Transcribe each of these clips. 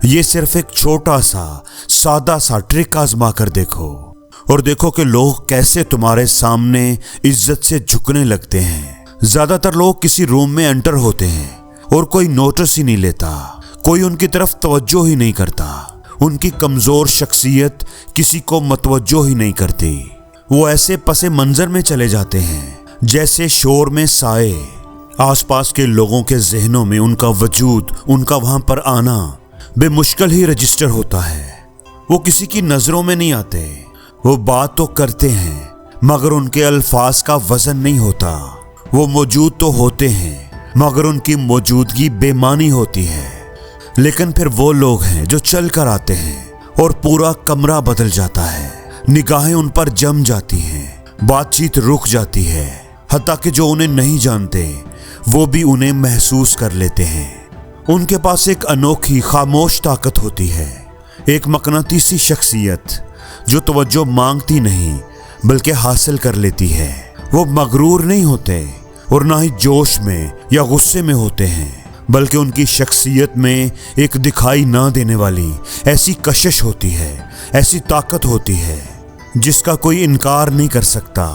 ये सिर्फ एक छोटा सा सादा सा ट्रिक आजमा कर देखो और देखो कि लोग कैसे तुम्हारे सामने इज्जत से झुकने लगते हैं। ज्यादातर लोग किसी रूम में एंटर होते हैं और कोई नोटिस ही नहीं लेता, कोई उनकी तरफ तवज्जो ही नहीं करता। उनकी कमजोर शख्सियत किसी को मतवज्जो ही नहीं करती। वो ऐसे पसे मंजर में चले जाते हैं जैसे शोर में साए। आसपास के लोगों के जहनों में उनका वजूद, उनका वहां पर आना बेमुश्किल ही रजिस्टर होता है। वो किसी की नजरों में नहीं आते। वो बात तो करते हैं मगर उनके अल्फाज का वजन नहीं होता। वो मौजूद तो होते हैं मगर उनकी मौजूदगी बेमानी होती है। लेकिन फिर वो लोग हैं जो चल कर आते हैं और पूरा कमरा बदल जाता है। निगाहें उन पर जम जाती हैं, बातचीत रुक जाती है, हत्ता कि जो उन्हें नहीं जानते वो भी उन्हें महसूस कर लेते हैं। उनके पास एक अनोखी खामोश ताकत होती है, एक मकनातीसी शख्सियत जो तवज्जो मांगती नहीं बल्कि हासिल कर लेती है। वो मगरूर नहीं होते और ना ही जोश में या गुस्से में होते हैं, बल्कि उनकी शख्सियत में एक दिखाई ना देने वाली ऐसी कशिश होती है, ऐसी ताकत होती है जिसका कोई इनकार नहीं कर सकता।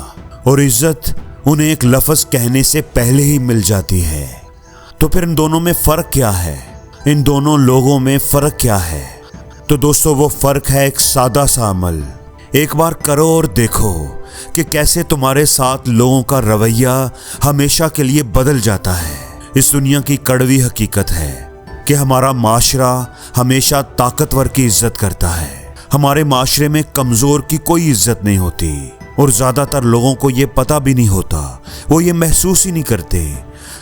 और इज्जत उन्हें एक लफ्ज कहने से पहले ही मिल जाती है। तो फिर इन दोनों में फर्क क्या है? इन दोनों लोगों में फर्क क्या है? तो दोस्तों वो फर्क है एक सादा सा अमल। एक बार करो और देखो कि कैसे तुम्हारे साथ लोगों का रवैया हमेशा के लिए बदल जाता है। इस दुनिया की कड़वी हकीकत है कि हमारा माशरा हमेशा ताकतवर की इज्जत करता है। हमारे माशरे में कमजोर की कोई इज्जत नहीं होती और ज्यादातर लोगों को ये पता भी नहीं होता। वो ये महसूस ही नहीं करते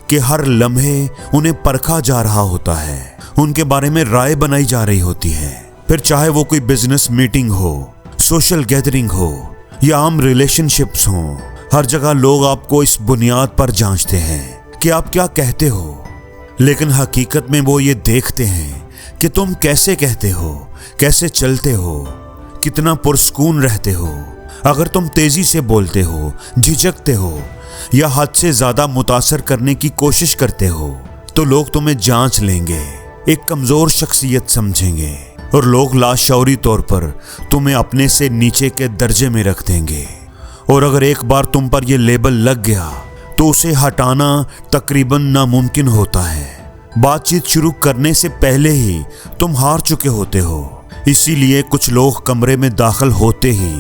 कि हर लम्हे उन्हें परखा जा रहा होता है, उनके बारे में राय बनाई जा रही होती है। फिर चाहे वो कोई बिजनेस मीटिंग हो, सोशल गैदरिंग हो या आम रिलेशनशिप्स हो, हर जगह लोग आपको इस बुनियाद पर जांचते हैं कि आप क्या कहते हो। लेकिन हकीकत में वो ये देखते हैं कि तुम कैसे कहते हो, कैसे चलते हो, कितना पुरस्कून रहते हो। अगर तुम तेजी से बोलते हो, झिझकते हो या हद से ज्यादा मुतासर करने की कोशिश करते हो तो लोग तुम्हें जांच लेंगे, एक कमजोर शख्सियत समझेंगे और लोग लाशऊरी तौर पर तुम्हें अपने से नीचे के दर्जे में रख देंगे। और अगर एक बार तुम पर यह लेबल लग गया तो उसे हटाना तकरीबन नामुमकिन होता है। बातचीत शुरू करने से पहले ही तुम हार चुके होते हो। इसीलिए कुछ लोग कमरे में दाखिल होते ही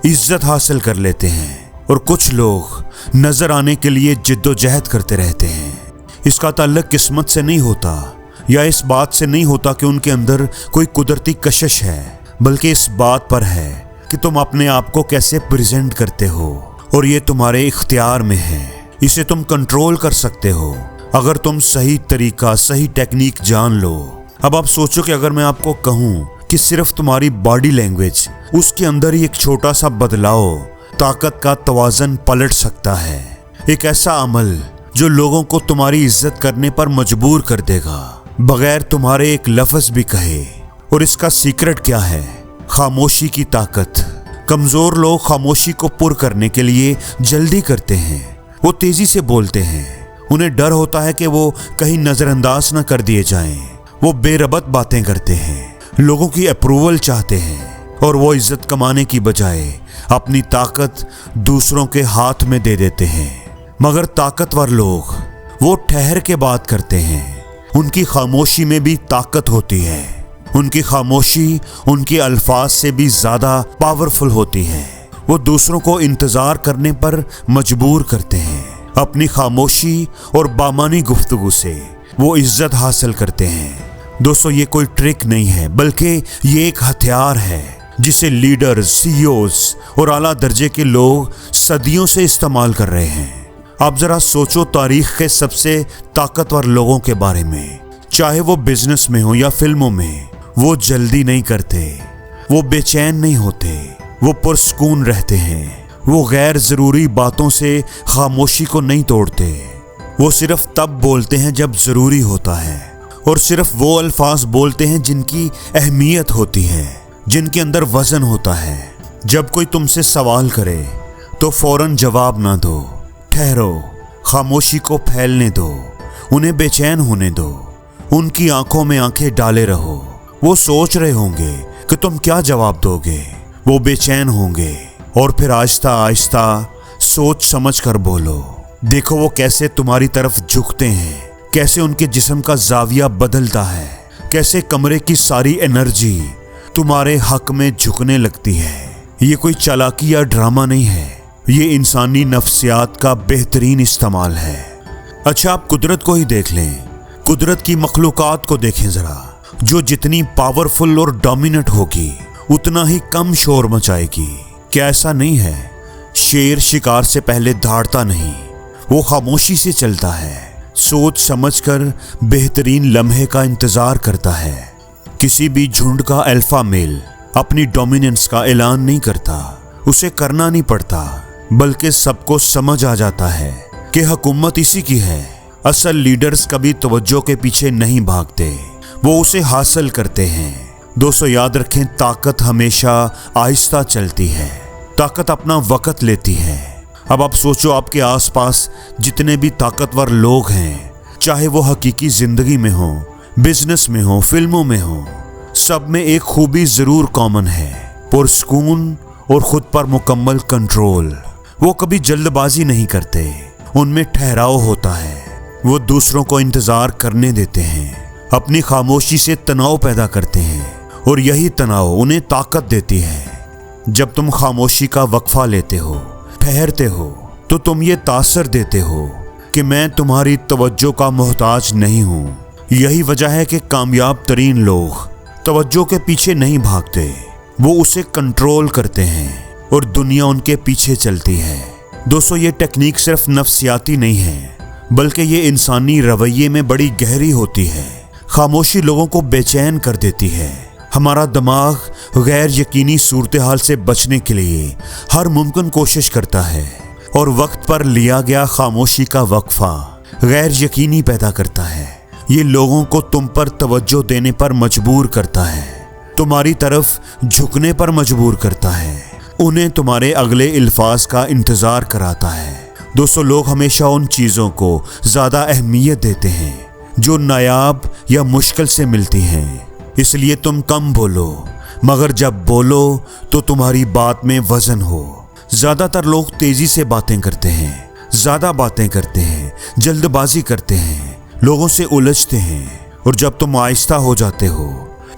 इज्जत हासिल कर लेते हैं और कुछ लोग नजर आने के लिए जिद्दोजहद करते रहते हैं। इसका ताल्लुक किस्मत से नहीं होता या इस बात से नहीं होता कि उनके अंदर कोई कुदरती कशिश है, बल्कि इस बात पर है कि तुम अपने आप को कैसे प्रेजेंट करते हो और ये तुम्हारे इख्तियार में है। इसे तुम कंट्रोल कर सकते हो अगर तुम सही तरीका, सही टेक्निक जान लो। अब आप सोचो कि अगर मैं आपको कहूं कि सिर्फ तुम्हारी बॉडी लैंग्वेज, उसके अंदर ही एक छोटा सा बदलाव ताकत का तवाज़न पलट सकता है। एक ऐसा अमल जो लोगों को तुम्हारी इज्जत करने पर मजबूर कर देगा बगैर तुम्हारे एक लफ्ज भी कहे। और इसका सीक्रेट क्या है? खामोशी की ताकत। कमजोर लोग खामोशी को पुर करने के लिए जल्दी करते हैं। वो तेजी से बोलते हैं, उन्हें डर होता है कि वो कहीं नजरअंदाज न कर दिए जाएं। वो बेरबत बातें करते हैं, लोगों की अप्रूवल चाहते हैं और वो इज्जत कमाने की बजाय अपनी ताकत दूसरों के हाथ में दे देते हैं। मगर ताकतवर लोग वो ठहर के बात करते हैं। उनकी खामोशी में भी ताकत होती है। उनकी खामोशी उनके अल्फाज से भी ज्यादा पावरफुल होती है। वो दूसरों को इंतजार करने पर मजबूर करते हैं। अपनी खामोशी और बामानी गुफ्तगू से वो इज्जत हासिल करते हैं। दोस्तों ये कोई ट्रिक नहीं है, बल्कि ये एक हथियार है जिसे लीडर्स, सीईओज और आला दर्जे के लोग सदियों से इस्तेमाल कर रहे हैं। आप जरा सोचो तारीख के सबसे ताकतवर लोगों के बारे में, चाहे वो बिजनेस में हो या फिल्मों में। वो जल्दी नहीं करते, वो बेचैन नहीं होते, वो पुरस्कून रहते हैं। वो गैर जरूरी बातों से खामोशी को नहीं तोड़ते। वो सिर्फ तब बोलते हैं जब जरूरी होता है और सिर्फ वो अल्फाज बोलते हैं जिनकी अहमियत होती है, जिनके अंदर वजन होता है। जब कोई तुमसे सवाल करे तो फौरन जवाब ना दो, ठहरो, खामोशी को फैलने दो, उन्हें बेचैन होने दो, उनकी आंखों में आंखें डाले रहो, वो सोच रहे होंगे कि तुम क्या जवाब दोगे। वो बेचैन होंगे और फिर आहिस्ता आहिस्ता सोच समझ कर बोलो। देखो वो कैसे तुम्हारी तरफ झुकते हैं, कैसे उनके जिस्म का जाविया बदलता है, कैसे कमरे की सारी एनर्जी तुम्हारे हक में झुकने लगती है। ये कोई चालाकी या ड्रामा नहीं है, ये इंसानी नफ्सियात का बेहतरीन इस्तेमाल है। अच्छा, आप कुदरत को ही देख लें, कुदरत की मखलूकात को देखें जरा, जो जितनी पावरफुल और डोमिनेंट होगी उतना ही कम शोर मचाएगी। क्या ऐसा नहीं है? शेर शिकार से पहले दहाड़ता नहीं, वो खामोशी से चलता है, सोच समझकर बेहतरीन लम्हे का इंतजार करता है। किसी भी झुंड का अल्फा मेल अपनी डोमिनेंस का ऐलान नहीं करता, उसे करना नहीं पड़ता, बल्कि सबको समझ आ जाता है कि हुकूमत इसी की है। असल लीडर्स कभी तवज्जो के पीछे नहीं भागते, वो उसे हासिल करते हैं। दोस्तों याद रखें, ताकत हमेशा आहिस्ता चलती है, ताकत अपना वक्त लेती है। अब आप सोचो, आपके आसपास जितने भी ताकतवर लोग हैं, चाहे वो हकीकी जिंदगी में हो, बिजनेस में हो, फिल्मों में हो, सब में एक खूबी जरूर कॉमन है, पुरस्कून और खुद पर मुकम्मल कंट्रोल। वो कभी जल्दबाजी नहीं करते, उनमें ठहराव होता है। वो दूसरों को इंतजार करने देते हैं, अपनी खामोशी से तनाव पैदा करते हैं और यही तनाव उन्हें ताकत देती है। जब तुम खामोशी का वक्फा लेते हो, ठहरते हो, तो तुम ये तासर देते हो कि मैं तुम्हारी तवज्जो का मोहताज नहीं हूँ। यही वजह है कि कामयाब तरीन लोग तवज्जो के पीछे नहीं भागते, वो उसे कंट्रोल करते हैं और दुनिया उनके पीछे चलती है। दोस्तों ये टेक्निक सिर्फ नफ्सियाती नहीं है, बल्कि ये इंसानी रवैये में बड़ी गहरी होती है। खामोशी लोगों को बेचैन कर देती है। हमारा दिमाग गैर यकीनी सूरत हाल से बचने के लिए हर मुमकिन कोशिश करता है और वक्त पर लिया गया खामोशी का वक्फा गैर यकीनी पैदा करता है। ये लोगों को तुम पर तवज्जो देने पर मजबूर करता है, तुम्हारी तरफ झुकने पर मजबूर करता है, उन्हें तुम्हारे अगले अल्फाज का इंतजार कराता है। दोस्तों लोग हमेशा उन चीज़ों को ज़्यादा अहमियत देते हैं जो नायाब या मुश्किल से मिलती हैं। इसलिए तुम कम बोलो, मगर जब बोलो तो तुम्हारी बात में वजन हो। ज़्यादातर लोग तेज़ी से बातें करते हैं, ज़्यादा बातें करते हैं, जल्दबाजी करते हैं, लोगों से उलझते हैं, और जब तुम आहिस्ता हो जाते हो,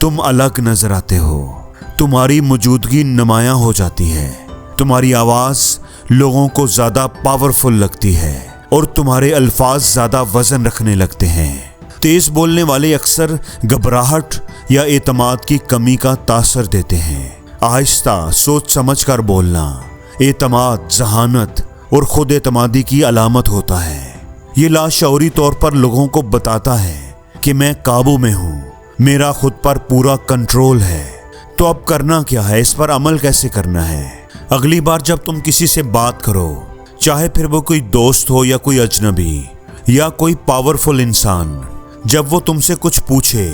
तुम अलग नजर आते हो, तुम्हारी मौजूदगी नुमायां हो जाती है, तुम्हारी आवाज़ लोगों को ज़्यादा पावरफुल लगती है और तुम्हारे अल्फाज ज़्यादा वजन रखने लगते हैं। तेज़ बोलने वाले अक्सर घबराहट या एतमाद की कमी का तासर देते हैं। आहिस्ता सोच समझ कर बोलना एतमाद, जहानत और खुद एतमादी की अलामत होता है। ये लाशऊरी तौर पर लोगों को बताता है कि मैं काबू में हूँ, मेरा खुद पर पूरा कंट्रोल है। तो अब करना क्या है, इस पर अमल कैसे करना है? अगली बार जब तुम किसी से बात करो, चाहे फिर वो कोई दोस्त हो या कोई अजनबी या कोई पावरफुल इंसान, जब वो तुमसे कुछ पूछे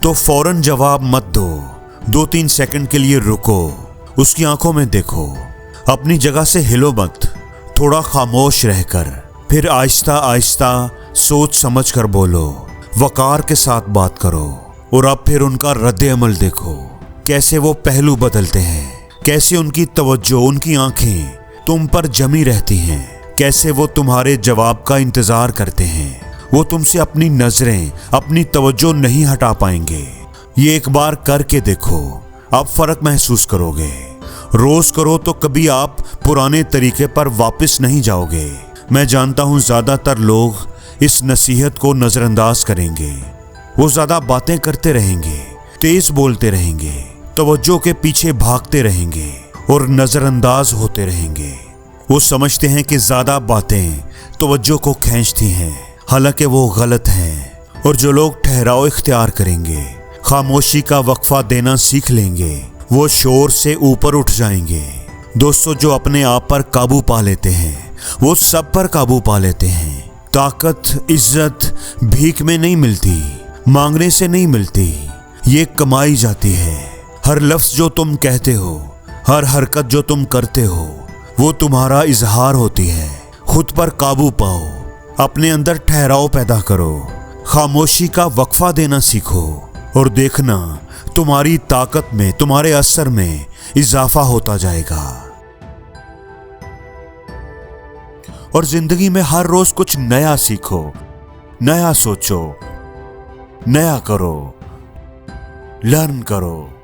तो फौरन जवाब मत दो। 2-3 सेकंड के लिए रुको, उसकी आंखों में देखो, अपनी जगह से हिलो मत, थोड़ा खामोश रहकर फिर आहिस्ता आहिस्ता सोच समझ कर बोलो, वकार के साथ बात करो। और अब फिर उनका रद्द अमल देखो, कैसे वो पहलू बदलते हैं, कैसे उनकी तवज्जो, उनकी आंखें तुम पर जमी रहती हैं, कैसे वो तुम्हारे जवाब का इंतजार करते हैं। वो तुमसे अपनी नजरें, अपनी तवज्जो नहीं हटा पाएंगे। ये एक बार करके देखो, आप फर्क महसूस करोगे। रोज करो तो कभी आप पुराने तरीके पर वापस नहीं जाओगे। मैं जानता हूँ ज़्यादातर लोग इस नसीहत को नज़रअंदाज करेंगे। वो ज़्यादा बातें करते रहेंगे, तेज बोलते रहेंगे, तवज्जो के पीछे भागते रहेंगे और नज़रअंदाज होते रहेंगे। वो समझते हैं कि ज़्यादा बातें तवज्जो को खींचती हैं, हालांकि वो गलत हैं। और जो लोग ठहराव इख्तियार करेंगे, खामोशी का वक्फा देना सीख लेंगे, वो शोर से ऊपर उठ जाएंगे। दोस्तों जो अपने आप पर काबू पा लेते हैं, वो सब पर काबू पा लेते हैं। ताकत, इज्जत भीख में नहीं मिलती, मांगने से नहीं मिलती, ये कमाई जाती है। हर लफ्ज़ जो तुम कहते हो, हर हरकत जो तुम करते हो, वो तुम्हारा इजहार होती है। खुद पर काबू पाओ, अपने अंदर ठहराव पैदा करो, खामोशी का वक्फा देना सीखो। और देखना तुम्हारी ताकत में, तुम्हारे असर में इजाफा होता जाएगा। और जिंदगी में हर रोज कुछ नया सीखो, नया सोचो, नया करो, लर्न करो।